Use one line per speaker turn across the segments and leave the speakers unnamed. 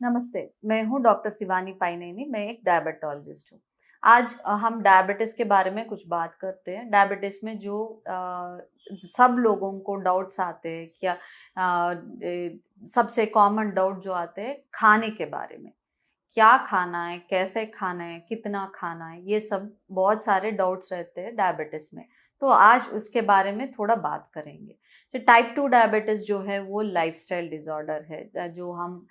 नमस्ते, मैं हूँ डॉक्टर शिवानी पाइनेनी। मैं एक डायबिटोलॉजिस्ट हूँ। आज हम डायबिटीज़ के बारे में कुछ बात करते हैं। डायबिटीज़ में जो सब लोगों को डाउट्स आते हैं क्या, सबसे कॉमन डाउट जो आते हैं खाने के बारे में, क्या खाना है, कैसे खाना है, कितना खाना है, ये सब बहुत सारे डाउट्स रहते हैं डायबिटीज़ में। तो आज उसके बारे में थोड़ा बात करेंगे। तो टाइप 2 डायबिटीज़ जो है वो लाइफस्टाइल डिसऑर्डर है, जो हम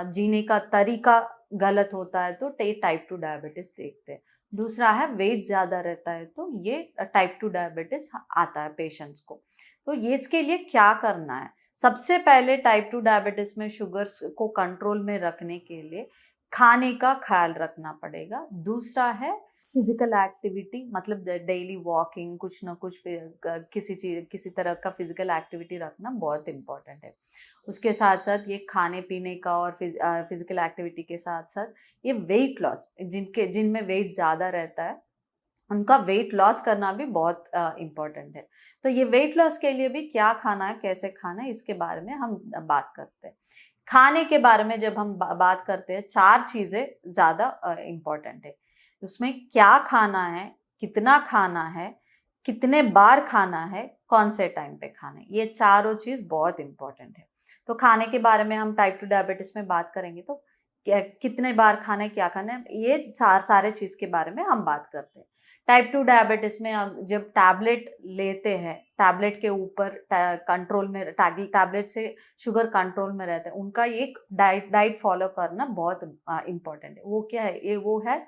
जीने का तरीका गलत होता है तो टाइप 2 डायबिटीज़ देखते हैं। दूसरा है वेट ज़्यादा रहता है तो ये टाइप 2 डायबिटीज़ आता है पेशेंट्स को। तो ये इसके लिए क्या करना है? सबसे पहले टाइप 2 डायबिटीज़ में शुगर्स को कंट्रोल में रखने के लिए खाने का ख्याल रखना पड़ेगा। दूसरा है फिजिकल एक्टिविटी, मतलब डेली वॉकिंग, कुछ ना कुछ किसी तरह का फिजिकल एक्टिविटी रखना बहुत इम्पोर्टेंट है। उसके साथ साथ ये खाने पीने का और फिजिकल एक्टिविटी के साथ साथ ये वेट लॉस, जिनमें वेट ज़्यादा रहता है उनका वेट लॉस करना भी बहुत इम्पोर्टेंट है। तो ये वेट लॉस के लिए भी क्या खाना है, कैसे खाना है, इसके बारे में हम बात करते हैं। खाने के बारे में जब हम बात करते हैं, चार चीज़ें ज़्यादा इम्पोर्टेंट है। उसमें क्या खाना है, कितना खाना है, कितने बार खाना है, कौन से टाइम पे खाना है, ये चारों चीज़ बहुत इम्पोर्टेंट है। तो खाने के बारे में हम टाइप 2 डायबिटीज़ में बात करेंगे तो कितने बार खाना है, क्या खाना है, ये सारे चीज़ के बारे में हम बात करते हैं। टाइप 2 डायबिटीज़ में जब टैबलेट लेते हैं, टैबलेट के ऊपर कंट्रोल में, टैबलेट से शुगर कंट्रोल में रहते हैं, उनका एक डाइट फॉलो करना बहुत इम्पोर्टेंट है। वो क्या है? वो है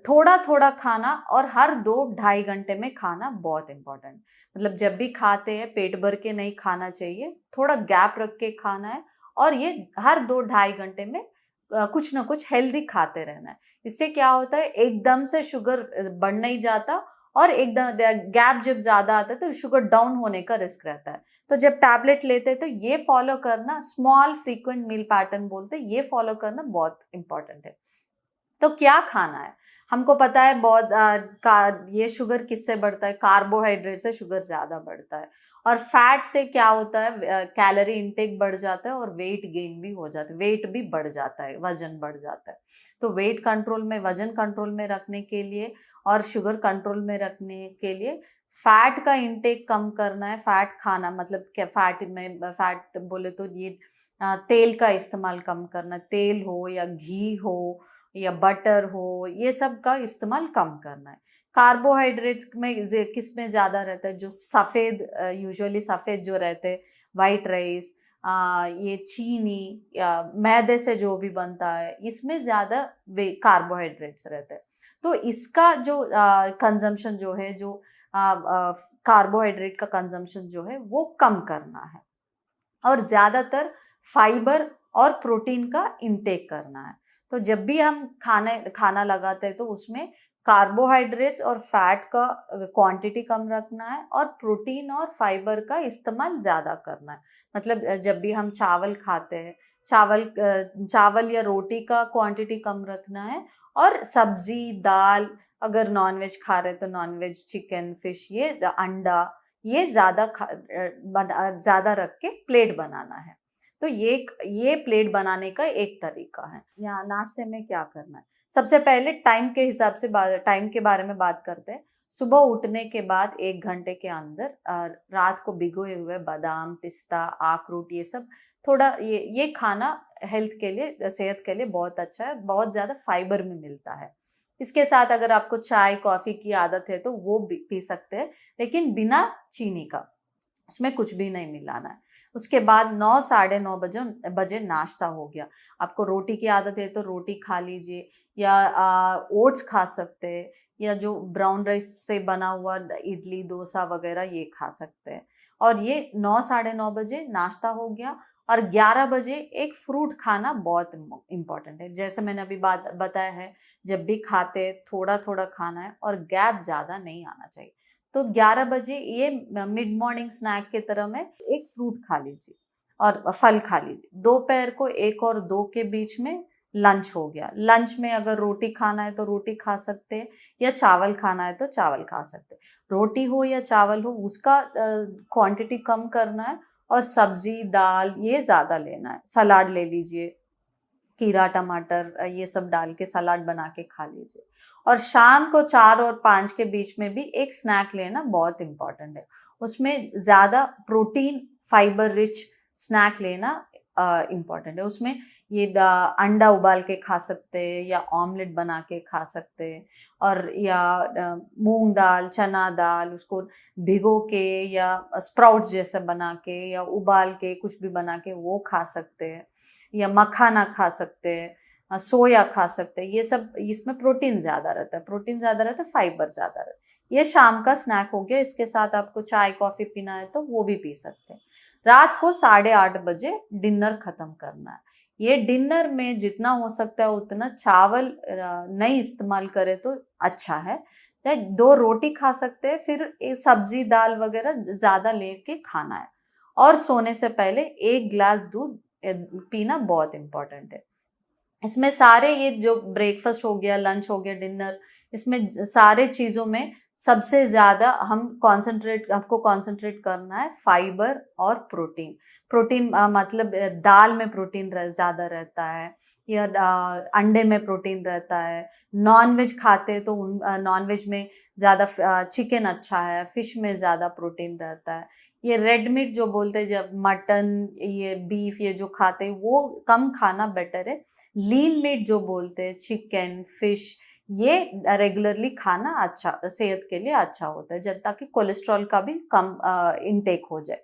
थोड़ा थोड़ा खाना और हर 2-2.5 घंटे में खाना बहुत इम्पोर्टेंट। मतलब जब भी खाते हैं पेट भर के नहीं खाना चाहिए, थोड़ा गैप रख के खाना है। और ये हर 2-2.5 घंटे में कुछ ना कुछ हेल्दी खाते रहना है। इससे क्या होता है, एकदम से शुगर बढ़ नहीं जाता और एकदम गैप जब ज्यादा आता है तो शुगर डाउन होने का रिस्क रहता है। तो जब टैबलेट लेते हैं तो ये फॉलो करना, स्मॉल फ्रीक्वेंट मील पैटर्न बोलते हैं, ये फॉलो करना बहुत इंपॉर्टेंट है। तो क्या खाना है? हमको पता है बहुत ये शुगर किससे बढ़ता है? कार्बोहाइड्रेट से शुगर ज्यादा बढ़ता है। और फैट से क्या होता है, कैलोरी इनटेक बढ़ जाता है और वेट गेन भी हो जाता है, वेट भी बढ़ जाता है, वजन बढ़ जाता है। तो वेट कंट्रोल में, वजन कंट्रोल में रखने के लिए और शुगर कंट्रोल में रखने के लिए फैट का इनटेक कम करना है। फैट खाना मतलब क्या? फैट बोले तो ये तेल का इस्तेमाल कम करना, तेल हो या घी हो या बटर हो, ये सब का इस्तेमाल कम करना है। कार्बोहाइड्रेट्स में किस में ज़्यादा रहता है? जो सफ़ेद, यूजुअली सफ़ेद जो रहते हैं, वाइट राइस, ये चीनी या मैदे से जो भी बनता है, इसमें ज़्यादा वे कार्बोहाइड्रेट्स रहते हैं। तो इसका जो कंजम्पशन जो है, जो कार्बोहाइड्रेट का कंजम्पशन जो है वो कम करना है। और ज़्यादातर फाइबर और प्रोटीन का इंटेक करना है। तो जब भी हम खाना लगाते हैं तो उसमें कार्बोहाइड्रेट्स और फैट का क्वांटिटी कम रखना है और प्रोटीन और फाइबर का इस्तेमाल ज़्यादा करना है। मतलब जब भी हम चावल खाते हैं, चावल या रोटी का क्वांटिटी कम रखना है। और सब्जी, दाल, अगर नॉनवेज खा रहे तो नॉनवेज, चिकन, फिश, ये अंडा, ये ज़्यादा रख के प्लेट बनाना है। तो ये प्लेट बनाने का एक तरीका है। यहाँ नाश्ते में क्या करना है? सबसे पहले टाइम के हिसाब से टाइम के बारे में बात करते हैं। सुबह उठने के बाद 1 घंटे के अंदर रात को भिगोए हुए बादाम, पिस्ता, अखरोट, ये सब थोड़ा ये खाना हेल्थ के लिए, सेहत के लिए बहुत अच्छा है, बहुत ज़्यादा फाइबर में मिलता है। इसके साथ अगर आपको चाय कॉफ़ी की आदत है तो वो पी सकते हैं, लेकिन बिना चीनी का, उसमें कुछ भी नहीं मिलाना है। उसके बाद 9-9:30 बजे नाश्ता हो गया। आपको रोटी की आदत है तो रोटी खा लीजिए, या ओट्स खा सकते हैं, या जो ब्राउन राइस से बना हुआ इडली, डोसा वगैरह ये खा सकते हैं। और ये 9-9:30 बजे नाश्ता हो गया। और 11 बजे एक फ्रूट खाना बहुत इम्पोर्टेंट है। जैसे मैंने अभी बात बताया है, जब भी खाते थोड़ा थोड़ा खाना है और गैप ज़्यादा नहीं आना चाहिए। तो 11 बजे ये मिड मॉर्निंग स्नैक के तरह में एक फ्रूट खा लीजिए और फल खा लीजिए। दोपहर को 1 और 2 के बीच में लंच हो गया। लंच में अगर रोटी खाना है तो रोटी खा सकते हैं, या चावल खाना है तो चावल खा सकते हैं। रोटी हो या चावल हो, उसका क्वांटिटी कम करना है। और सब्जी, दाल, ये ज़्यादा लेना है। सलाद ले लीजिए, खीरा टमाटर ये सब डाल के सलाद बना के खा लीजिए। और शाम को 4 और 5 के बीच में भी एक स्नैक लेना बहुत इंपॉर्टेंट है। उसमें ज़्यादा प्रोटीन फाइबर रिच स्नैक लेना इम्पॉर्टेंट है। उसमें ये अंडा उबाल के खा सकते हैं या ऑमलेट बना के खा सकते हैं, और या मूंग दाल चना दाल उसको भिगो के या स्प्राउट्स जैसे बना के या उबाल के कुछ भी बना के वो खा सकते हैं, या मखाना खा सकते हैं, सोया खा सकते हैं। ये सब इसमें प्रोटीन ज़्यादा रहता है, फाइबर ज़्यादा रहता है। ये शाम का स्नैक हो गया। इसके साथ आपको चाय कॉफ़ी पीना है तो वो भी पी सकते हैं। रात को 8:30 बजे डिनर खत्म करना है। ये डिनर में जितना हो सकता है उतना चावल नहीं इस्तेमाल करे तो अच्छा है। चाहे 2 रोटी खा सकते हैं, फिर सब्जी दाल वगैरह ज़्यादा लेके खाना है। और सोने से पहले 1 गिलास दूध पीना बहुत इम्पोर्टेंट है। इसमें सारे ये जो ब्रेकफास्ट हो गया, लंच हो गया, डिनर, इसमें सारे चीज़ों में सबसे ज़्यादा आपको कॉन्सेंट्रेट करना है फाइबर और प्रोटीन। प्रोटीन मतलब दाल में प्रोटीन ज़्यादा रहता है, या अंडे में प्रोटीन रहता है। नॉनवेज खाते तो नॉनवेज में ज़्यादा चिकन अच्छा है, फिश में ज़्यादा प्रोटीन रहता है। ये रेड मीट जो बोलते हैं, जब मटन ये बीफ ये जो खाते हैं वो कम खाना बेटर है। लीन मीट जो बोलते हैं, चिकन फिश, ये रेगुलरली खाना अच्छा, सेहत के लिए अच्छा होता है, जब ताकि कोलेस्ट्रॉल का भी कम इनटेक हो जाए।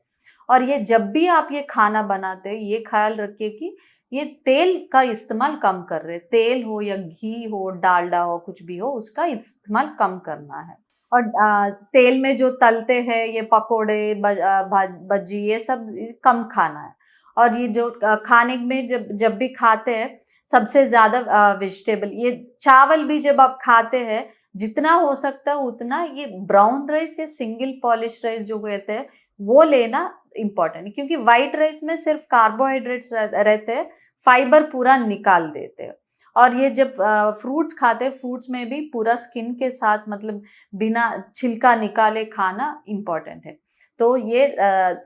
और ये जब भी आप ये खाना बनाते हैं ये ख्याल रखिए कि ये तेल का इस्तेमाल कम कर रहे, तेल हो या घी हो डालडा हो कुछ भी हो उसका इस्तेमाल कम करना है। और तेल में जो तलते हैं ये पकोड़े भजी ये सब कम खाना है। और ये जो खाने में जब भी खाते हैं सबसे ज़्यादा वेजिटेबल, ये चावल भी जब आप खाते हैं जितना हो सकता है उतना ये ब्राउन राइस या सिंगल पॉलिश राइस जो कहते हैं वो लेना इम्पॉर्टेंट है, क्योंकि वाइट राइस में सिर्फ कार्बोहाइड्रेट्स रहते हैं, फाइबर पूरा निकाल देते हैं। और ये जब फ्रूट्स खाते हैं फ्रूट्स में भी पूरा स्किन के साथ मतलब बिना छिलका निकाले खाना इम्पॉर्टेंट है। तो ये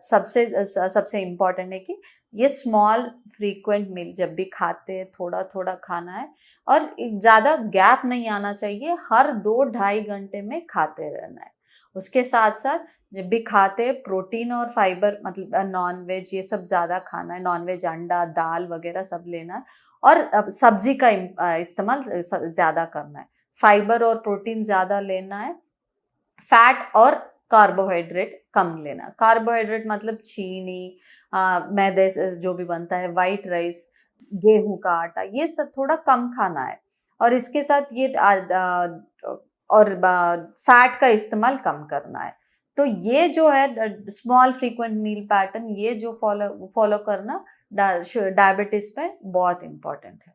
सबसे इम्पॉर्टेंट है कि ये स्मॉल फ्रीक्वेंट मील जब भी खाते हैं थोड़ा थोड़ा खाना है, और ज़्यादा गैप नहीं आना चाहिए, हर 2-2.5 घंटे में खाते रहना है। उसके साथ साथ जब भी खाते हैं प्रोटीन और फाइबर मतलब नॉन वेज ये सब ज़्यादा खाना है, नॉन वेज अंडा दाल वगैरह सब लेना है। और सब्जी का इस्तेमाल ज़्यादा करना है, फाइबर और प्रोटीन ज़्यादा लेना है, फैट और कार्बोहाइड्रेट कम लेना। कार्बोहाइड्रेट मतलब चीनी, मैदे से जो भी बनता है, वाइट राइस, गेहूं का आटा, ये सब थोड़ा कम खाना है। और इसके साथ ये और फैट का इस्तेमाल कम करना है। तो ये जो है स्मॉल फ्रीक्वेंट मील पैटर्न, ये जो फॉलो करना डायबिटीज में बहुत इम्पोर्टेंट है।